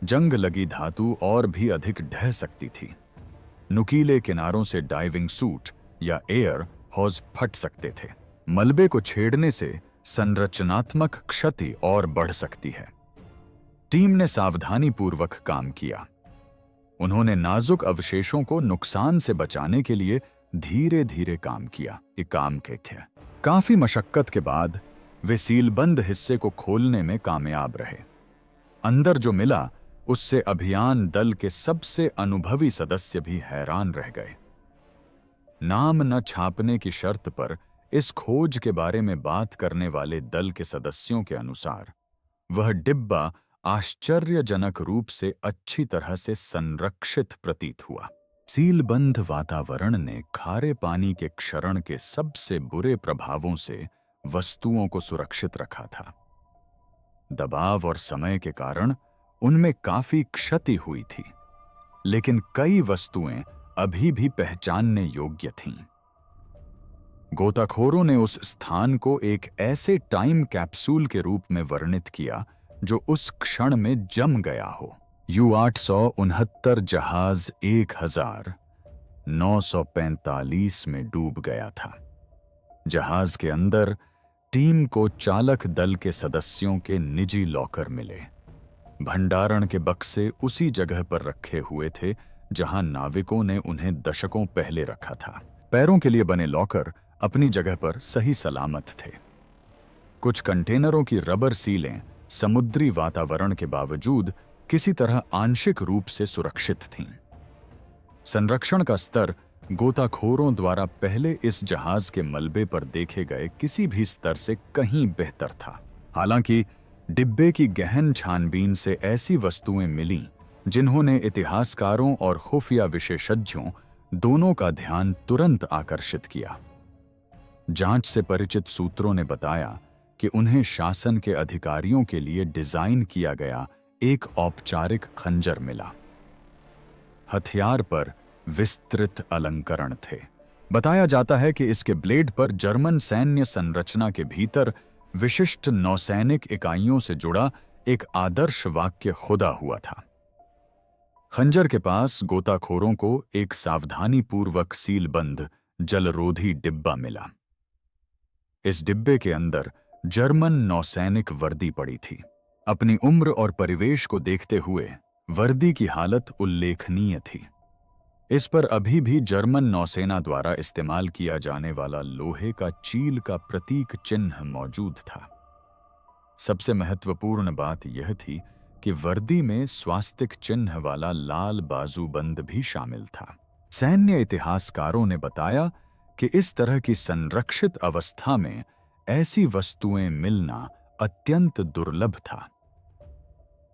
जंग लगी धातु और भी अधिक ढह सकती थी। नुकीले किनारों से डाइविंग सूट या एयर हॉज फट सकते थे। मलबे को छेड़ने से संरचनात्मक क्षति और बढ़ सकती है। टीम ने सावधानीपूर्वक काम किया। उन्होंने नाजुक अवशेषों को नुकसान से बचाने के लिए धीरे धीरे काम किया। ये काम के थे। काफी मशक्कत के बाद वे सीलबंद हिस्से को खोलने में कामयाब रहे। अंदर जो मिला उससे अभियान दल के सबसे अनुभवी सदस्य भी हैरान रह गए। नाम न छापने की शर्त पर इस खोज के बारे में बात करने वाले दल के सदस्यों के अनुसार वह डिब्बा आश्चर्यजनक रूप से अच्छी तरह से संरक्षित प्रतीत हुआ। सीलबंद वातावरण ने खारे पानी के क्षरण के सबसे बुरे प्रभावों से वस्तुओं को सुरक्षित रखा था। दबाव और समय के कारण उनमें काफी क्षति हुई थी, लेकिन कई वस्तुएं अभी भी पहचानने योग्य थीं। गोताखोरों ने उस स्थान को एक ऐसे टाइम कैप्सूल के रूप में वर्णित किया जो उस क्षण में जम गया हो। U-869 जहाज 1945 में डूब गया था। जहाज के अंदर टीम को चालक दल के सदस्यों के निजी लॉकर मिले। भंडारण के बक्से उसी जगह पर रखे हुए थे जहां नाविकों ने उन्हें दशकों पहले रखा था। पैरों के लिए बने लॉकर अपनी जगह पर सही सलामत थे। कुछ कंटेनरों की रबर सीलें समुद्री वातावरण के बावजूद किसी तरह आंशिक रूप से सुरक्षित थीं। संरक्षण का स्तर गोताखोरों द्वारा पहले इस जहाज के मलबे पर देखे गए किसी भी स्तर से कहीं बेहतर था। हालांकि डिब्बे की गहन छानबीन से ऐसी वस्तुएं मिलीं जिन्होंने इतिहासकारों और खुफिया विशेषज्ञों दोनों का ध्यान तुरंत आकर्षित किया। जांच से परिचित सूत्रों ने बताया कि उन्हें शासन के अधिकारियों के लिए डिजाइन किया गया एक औपचारिक खंजर मिला। हथियार पर विस्तृत अलंकरण थे। बताया जाता है कि इसके ब्लेड पर जर्मन सैन्य संरचना के भीतर विशिष्ट नौसैनिक इकाइयों से जुड़ा एक आदर्श वाक्य खुदा हुआ था। खंजर के पास गोताखोरों को एक सावधानीपूर्वक सीलबंद जलरोधी डिब्बा मिला। इस डिब्बे के अंदर जर्मन नौसैनिक वर्दी पड़ी थी। अपनी उम्र और परिवेश को देखते हुए वर्दी की हालत उल्लेखनीय थी। इस पर अभी भी जर्मन नौसेना द्वारा इस्तेमाल किया जाने वाला लोहे का चील का प्रतीक चिन्ह मौजूद था। सबसे महत्वपूर्ण बात यह थी कि वर्दी में स्वास्तिक चिन्ह वाला लाल बाजूबंद भी शामिल था। सैन्य इतिहासकारों ने बताया कि इस तरह की संरक्षित अवस्था में ऐसी वस्तुएं मिलना अत्यंत दुर्लभ था।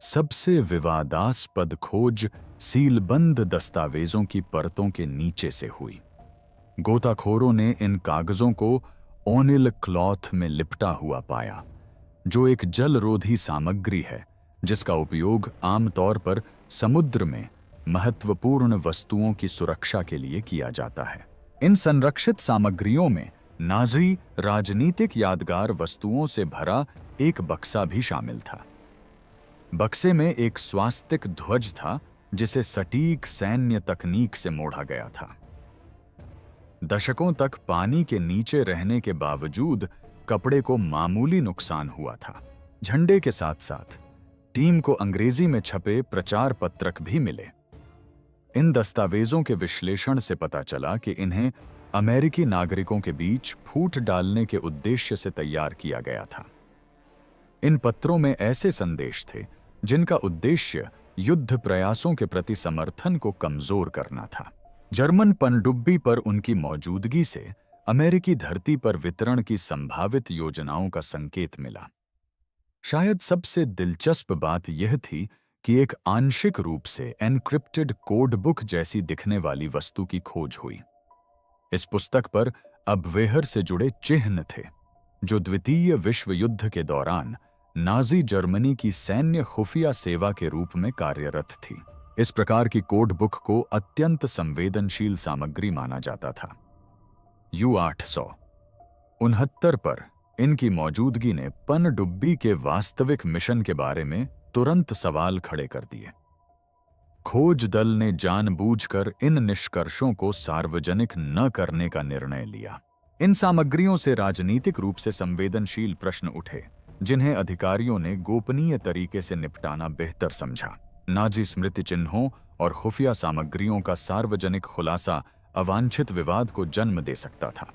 सबसे विवादास्पद खोज सीलबंद दस्तावेजों की परतों के नीचे से हुई। गोताखोरों ने इन कागजों को ओनिल क्लॉथ में लिपटा हुआ पाया, जो एक जलरोधी सामग्री है जिसका उपयोग आमतौर पर समुद्र में महत्वपूर्ण वस्तुओं की सुरक्षा के लिए किया जाता है। इन संरक्षित सामग्रियों में नाज़ी राजनीतिक यादगार वस्तुओं से भरा एक बक्सा भी शामिल था। बक्से में एक स्वास्तिक ध्वज था जिसे सटीक सैन्य तकनीक से मोड़ा गया था। दशकों तक पानी के नीचे रहने के बावजूद कपड़े को मामूली नुकसान हुआ था, झंडे के साथ साथ टीम को अंग्रेजी में छपे प्रचार पत्रक भी मिले। इन दस्तावेजों के विश्लेषण से पता चला कि इन्हें अमेरिकी नागरिकों के बीच फूट डालने के उद्देश्य से तैयार किया गया था। इन पत्रों में ऐसे संदेश थे जिनका उद्देश्य युद्ध प्रयासों के प्रति समर्थन को कमजोर करना था। जर्मन पनडुब्बी पर उनकी मौजूदगी से अमेरिकी धरती पर वितरण की संभावित योजनाओं का संकेत मिला। शायद सबसे दिलचस्प बात यह थी कि एक आंशिक रूप से एन्क्रिप्टेड कोड बुक जैसी दिखने वाली वस्तु की खोज हुई। इस पुस्तक पर अबवेहर से जुड़े चिह्न थे, जो द्वितीय विश्व युद्ध के दौरान नाजी जर्मनी की सैन्य खुफिया सेवा के रूप में कार्यरत थी। इस प्रकार की कोड बुक को अत्यंत संवेदनशील सामग्री माना जाता था। U-869 पर इनकी मौजूदगी ने पनडुब्बी के वास्तविक मिशन के बारे में तुरंत सवाल खड़े कर दिए। खोज दल ने जानबूझकर इन निष्कर्षों को सार्वजनिक न करने का निर्णय लिया। इन सामग्रियों से राजनीतिक रूप से संवेदनशील प्रश्न उठे, जिन्हें अधिकारियों ने गोपनीय तरीके से निपटाना बेहतर समझा। नाजी स्मृति चिन्हों और खुफिया सामग्रियों का सार्वजनिक खुलासा अवांछित विवाद को जन्म दे सकता था।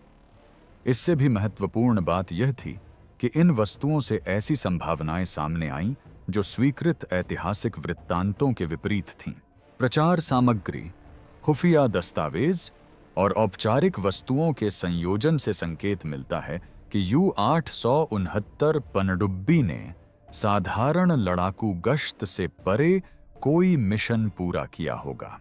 इससे भी महत्वपूर्ण बात यह थी कि इन वस्तुओं से ऐसी संभावनाएं सामने आईं जो स्वीकृत ऐतिहासिक वृत्तांतों के विपरीत थीं। प्रचार सामग्री, खुफिया दस्तावेज और औपचारिक वस्तुओं के संयोजन से संकेत मिलता है कि U-869 पनडुब्बी ने साधारण लड़ाकू गश्त से परे कोई मिशन पूरा किया होगा।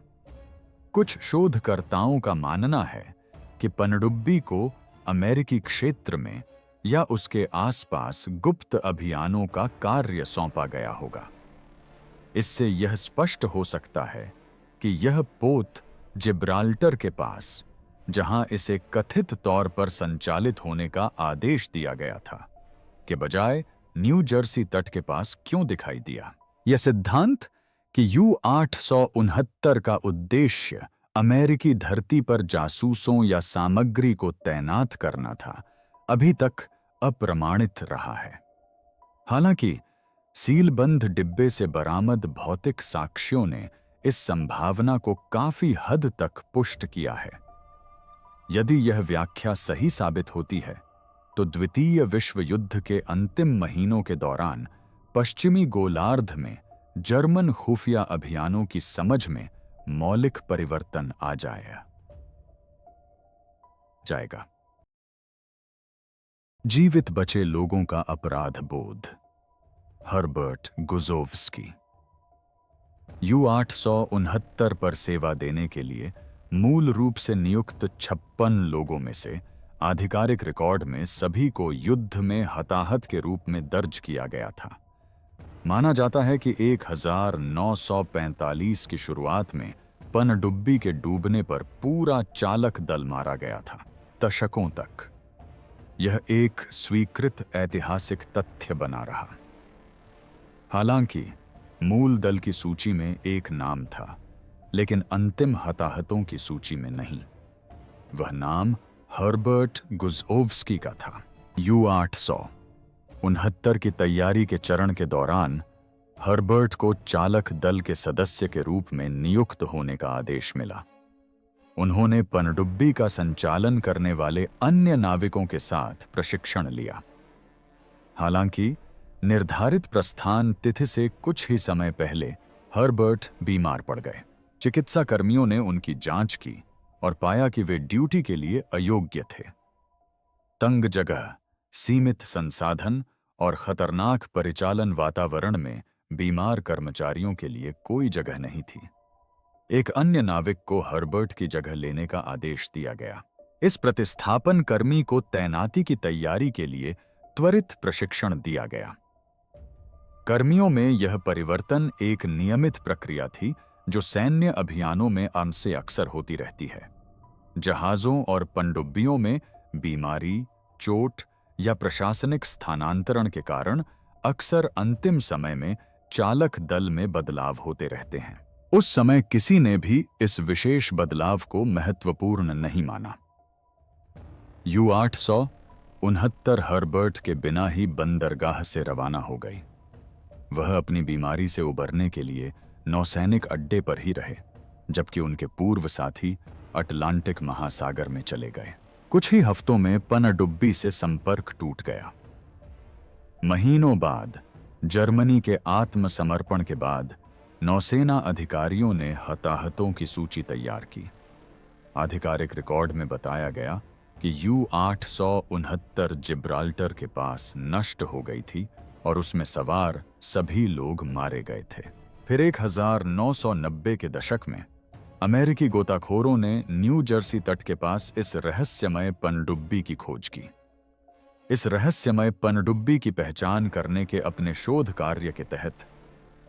कुछ शोधकर्ताओं का मानना है कि पनडुब्बी को अमेरिकी क्षेत्र में या उसके आसपास गुप्त अभियानों का कार्य सौंपा गया होगा। इससे यह स्पष्ट हो सकता है कि यह पोत जिब्राल्टर के पास, जहां इसे कथित तौर पर संचालित होने का आदेश दिया गया था, के बजाय न्यू जर्सी तट के पास क्यों दिखाई दिया। यह सिद्धांत कि U-869 का उद्देश्य अमेरिकी धरती पर जासूसों या सामग्री को तैनात करना था, अभी तक अप्रमाणित रहा है। हालांकि सीलबंद डिब्बे से बरामद भौतिक साक्ष्यों ने इस संभावना को काफी हद तक पुष्ट किया है। यदि यह व्याख्या सही साबित होती है, तो द्वितीय विश्व युद्ध के अंतिम महीनों के दौरान पश्चिमी गोलार्ध में जर्मन खुफिया अभियानों की समझ में मौलिक परिवर्तन आ जाएगा। जीवित बचे लोगों का अपराध बोध। हर्बर्ट गुज़ोव्स्की। U-869 पर सेवा देने के लिए मूल रूप से नियुक्त 56 लोगों में से आधिकारिक रिकॉर्ड में सभी को युद्ध में हताहत के रूप में दर्ज किया गया था। माना जाता है कि 1945 की शुरुआत में पनडुब्बी के डूबने पर पूरा चालक दल मारा गया था। दशकों तक यह एक स्वीकृत ऐतिहासिक तथ्य बना रहा। हालांकि मूल दल की सूची में एक नाम था, लेकिन अंतिम हताहतों की सूची में नहीं। वह नाम हर्बर्ट गुज़ोव्स्की का था। U-869 की तैयारी के चरण के दौरान हर्बर्ट को चालक दल के सदस्य के रूप में नियुक्त होने का आदेश मिला। उन्होंने पनडुब्बी का संचालन करने वाले अन्य नाविकों के साथ प्रशिक्षण लिया। हालांकि निर्धारित प्रस्थान तिथि से कुछ ही समय पहले हर्बर्ट बीमार पड़ गए। चिकित्सा कर्मियों ने उनकी जांच की और पाया कि वे ड्यूटी के लिए अयोग्य थे। तंग जगह, सीमित संसाधन और खतरनाक परिचालन वातावरण में बीमार कर्मचारियों के लिए कोई जगह नहीं थी। एक अन्य नाविक को हर्बर्ट की जगह लेने का आदेश दिया गया। इस प्रतिस्थापन कर्मी को तैनाती की तैयारी के लिए त्वरित प्रशिक्षण दिया गया। कर्मियों में यह परिवर्तन एक नियमित प्रक्रिया थी जो सैन्य अभियानों में से अक्सर होती रहती है। जहाजों और पनडुब्बियों में बीमारी, चोट या प्रशासनिक स्थानांतरण के कारण अक्सर अंतिम समय में चालक दल में बदलाव होते रहते हैं। उस समय किसी ने भी इस विशेष बदलाव को महत्वपूर्ण नहीं माना। 1969 हर्बर्ट के बिना ही बंदरगाह से रवाना हो गई। वह अपनी बीमारी से उबरने के लिए नौसैनिक अड्डे पर ही रहे, जबकि उनके पूर्व साथी अटलांटिक महासागर में चले गए। कुछ ही हफ्तों में पनडुब्बी से संपर्क टूट गया। महीनों बाद, जर्मनी के आत्मसमर्पण के बाद, नौसेना अधिकारियों ने हताहतों की सूची तैयार की। आधिकारिक रिकॉर्ड में बताया गया कि U-869 जिब्राल्टर के पास नष्ट हो गई थी और उसमें सवार सभी लोग मारे गए थे। फिर 1990 के दशक में अमेरिकी गोताखोरों ने न्यू जर्सी तट के पास इस रहस्यमय पनडुब्बी की खोज की। इस रहस्यमय पनडुब्बी की पहचान करने के अपने शोध कार्य के तहत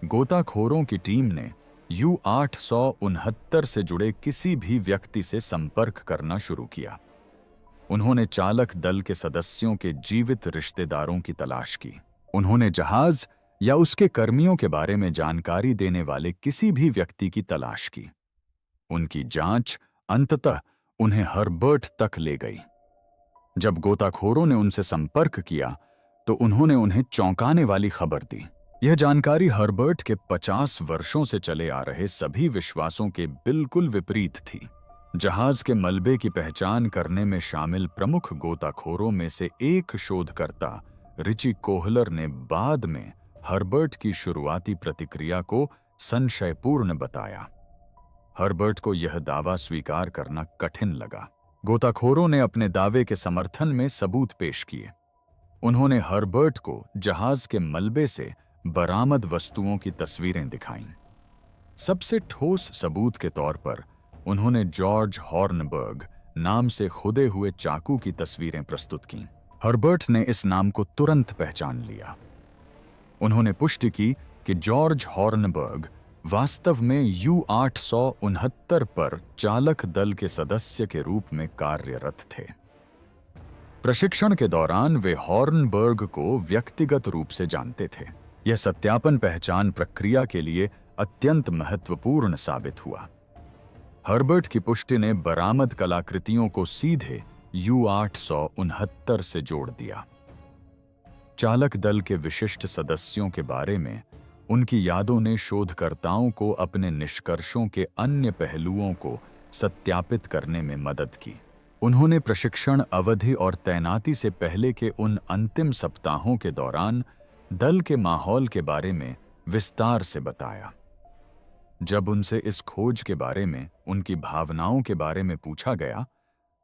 गोताखोरों की टीम ने U-869 से जुड़े किसी भी व्यक्ति से संपर्क करना शुरू किया। उन्होंने चालक दल के सदस्यों के जीवित रिश्तेदारों की तलाश की। उन्होंने जहाज या उसके कर्मियों के बारे में जानकारी देने वाले किसी भी व्यक्ति की तलाश की। उनकी जांच अंततः उन्हें हर्बर्ट तक ले गई। जब गोताखोरों ने उनसे संपर्क किया तो उन्होंने उन्हें चौंकाने वाली खबर दी। यह जानकारी हर्बर्ट के 50 वर्षों से चले आ रहे सभी विश्वासों के बिल्कुल विपरीत थी। जहाज के मलबे की पहचान करने में शामिल प्रमुख गोताखोरों में से एक शोधकर्ता रिची कोहलर ने बाद में हर्बर्ट की शुरुआती प्रतिक्रिया को संशयपूर्ण बताया। हर्बर्ट को यह दावा स्वीकार करना कठिन लगा। गोताखोरों ने अपने दावे के समर्थन में सबूत पेश किए। उन्होंने हर्बर्ट को जहाज के मलबे से बरामद वस्तुओं की तस्वीरें दिखाईं। सबसे ठोस सबूत के तौर पर उन्होंने जॉर्ज हॉर्नबर्ग नाम से खुदे हुए चाकू की तस्वीरें प्रस्तुत कीं। हर्बर्ट ने इस नाम को तुरंत पहचान लिया। उन्होंने पुष्टि की कि जॉर्ज हॉर्नबर्ग वास्तव में U-869 पर चालक दल के सदस्य के रूप में कार्यरत थे। प्रशिक्षण के दौरान वे हॉर्नबर्ग को व्यक्तिगत रूप से जानते थे। यह सत्यापन पहचान प्रक्रिया के लिए अत्यंत महत्वपूर्ण साबित हुआ। हर्बर्ट की पुष्टि ने बरामद कलाकृतियों को सीधे U-869 से जोड़ दिया। चालक दल के विशिष्ट सदस्यों के बारे में उनकी यादों ने शोधकर्ताओं को अपने निष्कर्षों के अन्य पहलुओं को सत्यापित करने में मदद की। उन्होंने प्रशिक्षण अवधि और तैनाती से पहले के उन अंतिम सप्ताहों के दौरान दल के माहौल के बारे में विस्तार से बताया। जब उनसे इस खोज के बारे में उनकी भावनाओं के बारे में पूछा गया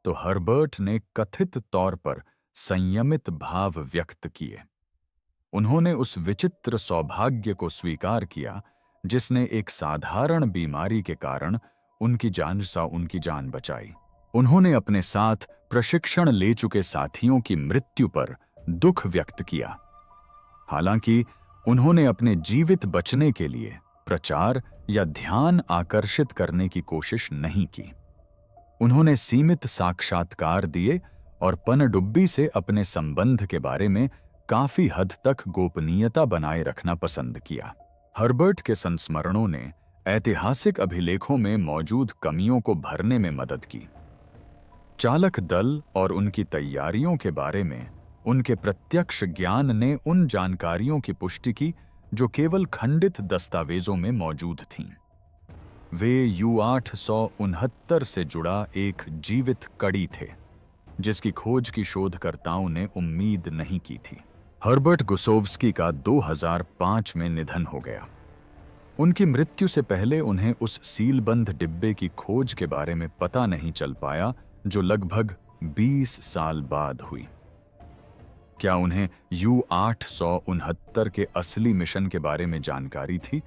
तो हर्बर्ट ने कथित तौर पर संयमित भाव व्यक्त किए। उन्होंने उस विचित्र सौभाग्य को स्वीकार किया जिसने एक साधारण बीमारी के कारण उनकी जान बचाई। उन्होंने अपने साथ प्रशिक्षण ले चुके साथियों की मृत्यु पर दुख व्यक्त किया। हालांकि उन्होंने अपने जीवित बचने के लिए प्रचार या ध्यान आकर्षित करने की कोशिश नहीं की। उन्होंने सीमित साक्षात्कार दिए और पनडुब्बी से अपने संबंध के बारे में काफी हद तक गोपनीयता बनाए रखना पसंद किया। हर्बर्ट के संस्मरणों ने ऐतिहासिक अभिलेखों में मौजूद कमियों को भरने में मदद की। चालक दल और उनकी तैयारियों के बारे में उनके प्रत्यक्ष ज्ञान ने उन जानकारियों की पुष्टि की जो केवल खंडित दस्तावेजों में मौजूद थीं। वे U-869 से जुड़ा एक जीवित कड़ी थे जिसकी खोज की शोधकर्ताओं ने उम्मीद नहीं की थी। हर्बर्ट गुसोव्स्की का 2005 में निधन हो गया। उनकी मृत्यु से पहले उन्हें उस सीलबंद डिब्बे की खोज के बारे में पता नहीं चल पाया जो लगभग 20 साल बाद हुई। क्या उन्हें U-869 के असली मिशन के बारे में जानकारी थी?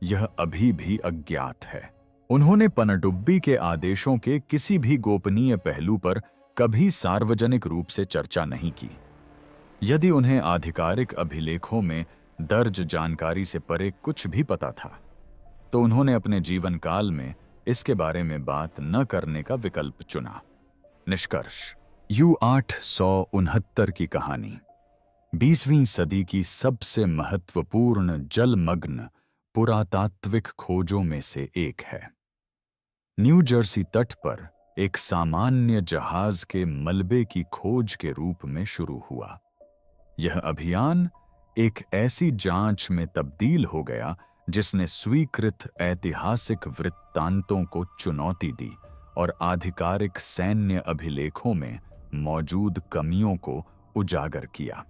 यह अभी भी अज्ञात है। उन्होंने पनडुब्बी के आदेशों के किसी भी गोपनीय पहलू पर कभी सार्वजनिक रूप से चर्चा नहीं की। यदि उन्हें आधिकारिक अभिलेखों में दर्ज जानकारी से परे कुछ भी पता था, तो उन्होंने अपने जीवन काल में इसके बारे में बात न करने का विकल्प चुना। निष्कर्ष: U-869 की कहानी 20वीं सदी की सबसे महत्वपूर्ण जलमग्न पुरातात्विक खोजों में से एक है। न्यू जर्सी तट पर एक सामान्य जहाज के मलबे की खोज के रूप में शुरू हुआ। यह अभियान एक ऐसी जांच में तब्दील हो गया जिसने स्वीकृत ऐतिहासिक वृत्तांतों को चुनौती दी और आधिकारिक सैन्य अभिलेखों में मौजूद कमियों को उजागर किया।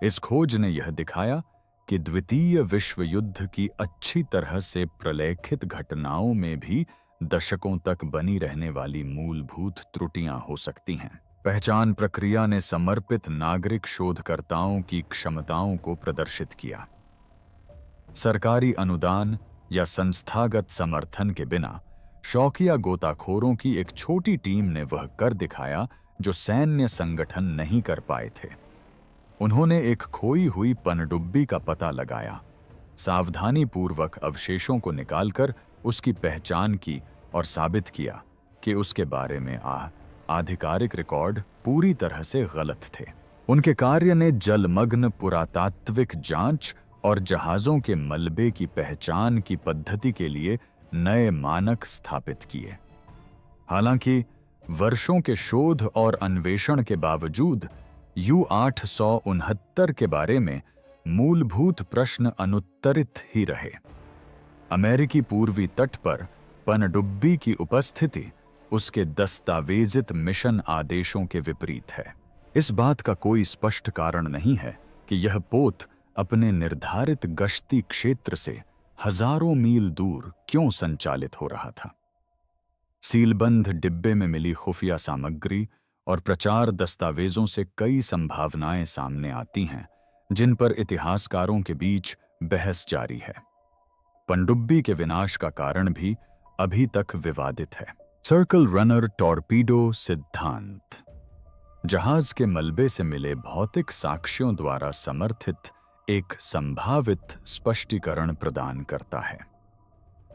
इस खोज ने यह दिखाया कि द्वितीय विश्व युद्ध की अच्छी तरह से प्रलेखित घटनाओं में भी दशकों तक बनी रहने वाली मूलभूत त्रुटियां हो सकती हैं। पहचान प्रक्रिया ने समर्पित नागरिक शोधकर्ताओं की क्षमताओं को प्रदर्शित किया। सरकारी अनुदान या संस्थागत समर्थन के बिना शौकिया गोताखोरों की एक छोटी टीम ने वह कर दिखाया जो सैन्य संगठन नहीं कर पाए थे। उन्होंने एक खोई हुई पनडुब्बी का पता लगाया, सावधानीपूर्वक अवशेषों को निकालकर उसकी पहचान की और साबित किया कि उसके बारे में आधिकारिक रिकॉर्ड पूरी तरह से गलत थे। उनके कार्य ने जलमग्न पुरातात्विक जांच और जहाजों के मलबे की पहचान की पद्धति के लिए नए मानक स्थापित किए। हालांकि वर्षों के शोध और अन्वेषण के बावजूद U-869 के बारे में मूलभूत प्रश्न अनुत्तरित ही रहे। अमेरिकी पूर्वी तट पर पनडुब्बी की उपस्थिति उसके दस्तावेजित मिशन आदेशों के विपरीत है। इस बात का कोई स्पष्ट कारण नहीं है कि यह पोत अपने निर्धारित गश्ती क्षेत्र से हजारों मील दूर क्यों संचालित हो रहा था। सीलबंद डिब्बे में मिली खुफिया सामग्री और प्रचार दस्तावेजों से कई संभावनाएं सामने आती हैं, जिन पर इतिहासकारों के बीच बहस जारी है। पनडुब्बी के विनाश का कारण भी अभी तक विवादित है। सर्कल रनर टॉर्पीडो सिद्धांत जहाज के मलबे से मिले भौतिक साक्ष्यों द्वारा समर्थित एक संभावित स्पष्टीकरण प्रदान करता है।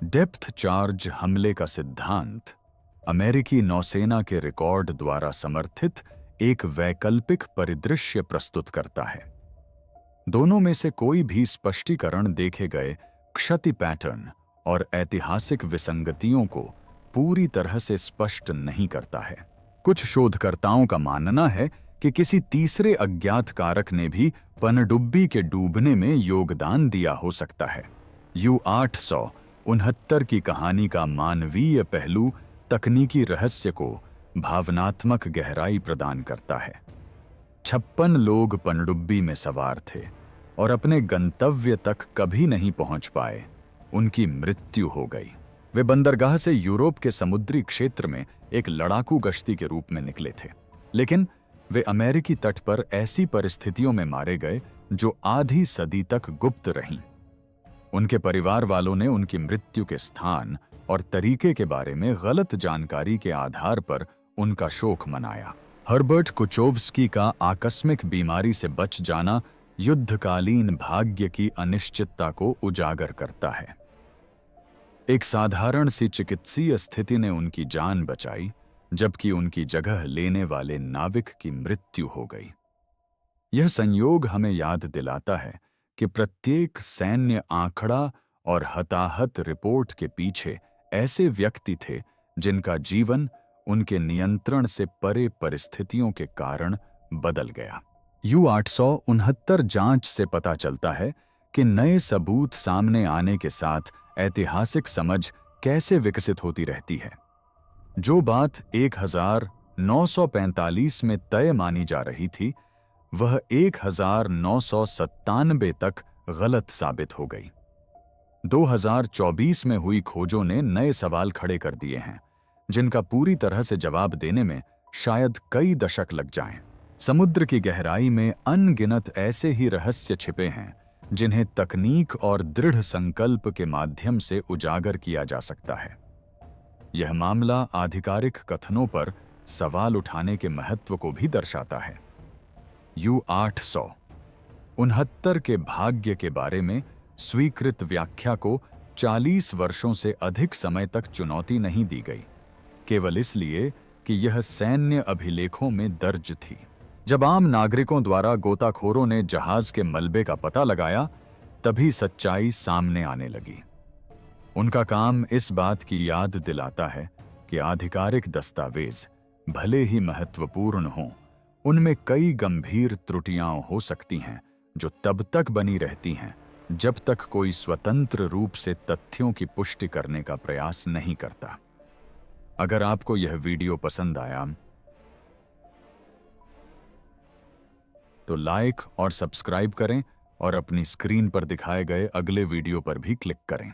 डेप्थ चार्ज हमले का सिद्धांत अमेरिकी नौसेना के रिकॉर्ड द्वारा समर्थित एक वैकल्पिक परिदृश्य प्रस्तुत करता है। दोनों में से कोई भी स्पष्टीकरण देखे गए क्षति पैटर्न और ऐतिहासिक विसंगतियों को पूरी तरह से स्पष्ट नहीं करता है। कुछ शोधकर्ताओं का मानना है कि किसी तीसरे अज्ञात कारक ने भी पनडुब्बी के डूबने में योगदान दिया हो सकता है। U-869 की कहानी का मानवीय पहलू तकनीकी रहस्य को भावनात्मक गहराई प्रदान करता है। 56 लोग पनडुब्बी में सवार थे और अपने गंतव्य तक कभी नहीं पहुंच पाए। उनकी मृत्यु हो गई। वे बंदरगाह से यूरोप के समुद्री क्षेत्र में एक लड़ाकू गश्ती के रूप में निकले थे, लेकिन वे अमेरिकी तट पर ऐसी परिस्थितियों में मारे गए जो आधी सदी तक गुप्त रहीं। उनके परिवार वालों ने उनकी मृत्यु के स्थान और तरीके के बारे में गलत जानकारी के आधार पर उनका शोक मनाया। हर्बर्ट कुचोव्स्की का आकस्मिक बीमारी से बच जाना युद्धकालीन भाग्य की अनिश्चितता को उजागर करता है। एक साधारण सी चिकित्सीय स्थिति ने उनकी जान बचाई, जबकि उनकी जगह लेने वाले नाविक की मृत्यु हो गई। यह संयोग हमें याद दिलाता है कि प्रत्येक सैन्य आंकड़ा और हताहत रिपोर्ट के पीछे ऐसे व्यक्ति थे जिनका जीवन उनके नियंत्रण से परे परिस्थितियों के कारण बदल गया। U-869 जांच से पता चलता है कि नए सबूत सामने आने के साथ ऐतिहासिक समझ कैसे विकसित होती रहती है। जो बात 1945 में तय मानी जा रही थी, वह 1997 तक गलत साबित हो गई। 2024 में हुई खोजों ने नए सवाल खड़े कर दिए हैं, जिनका पूरी तरह से जवाब देने में शायद कई दशक लग जाएं। समुद्र की गहराई में अनगिनत ऐसे ही रहस्य छिपे हैं जिन्हें तकनीक और दृढ़ संकल्प के माध्यम से उजागर किया जा सकता है। यह मामला आधिकारिक कथनों पर सवाल उठाने के महत्व को भी दर्शाता है। U-869 के भाग्य के बारे में स्वीकृत व्याख्या को 40 वर्षों से अधिक समय तक चुनौती नहीं दी गई, केवल इसलिए कि यह सैन्य अभिलेखों में दर्ज थी। जब आम नागरिकों द्वारा गोताखोरों ने जहाज के मलबे का पता लगाया, तभी सच्चाई सामने आने लगी। उनका काम इस बात की याद दिलाता है के आधिकारिक दस्तावेज भले ही महत्वपूर्ण हों, उनमें कई गंभीर त्रुटियां हो सकती हैं जो तब तक बनी रहती हैं जब तक कोई स्वतंत्र रूप से तथ्यों की पुष्टि करने का प्रयास नहीं करता। अगर आपको यह वीडियो पसंद आया तो लाइक और सब्सक्राइब करें और अपनी स्क्रीन पर दिखाए गए अगले वीडियो पर भी क्लिक करें।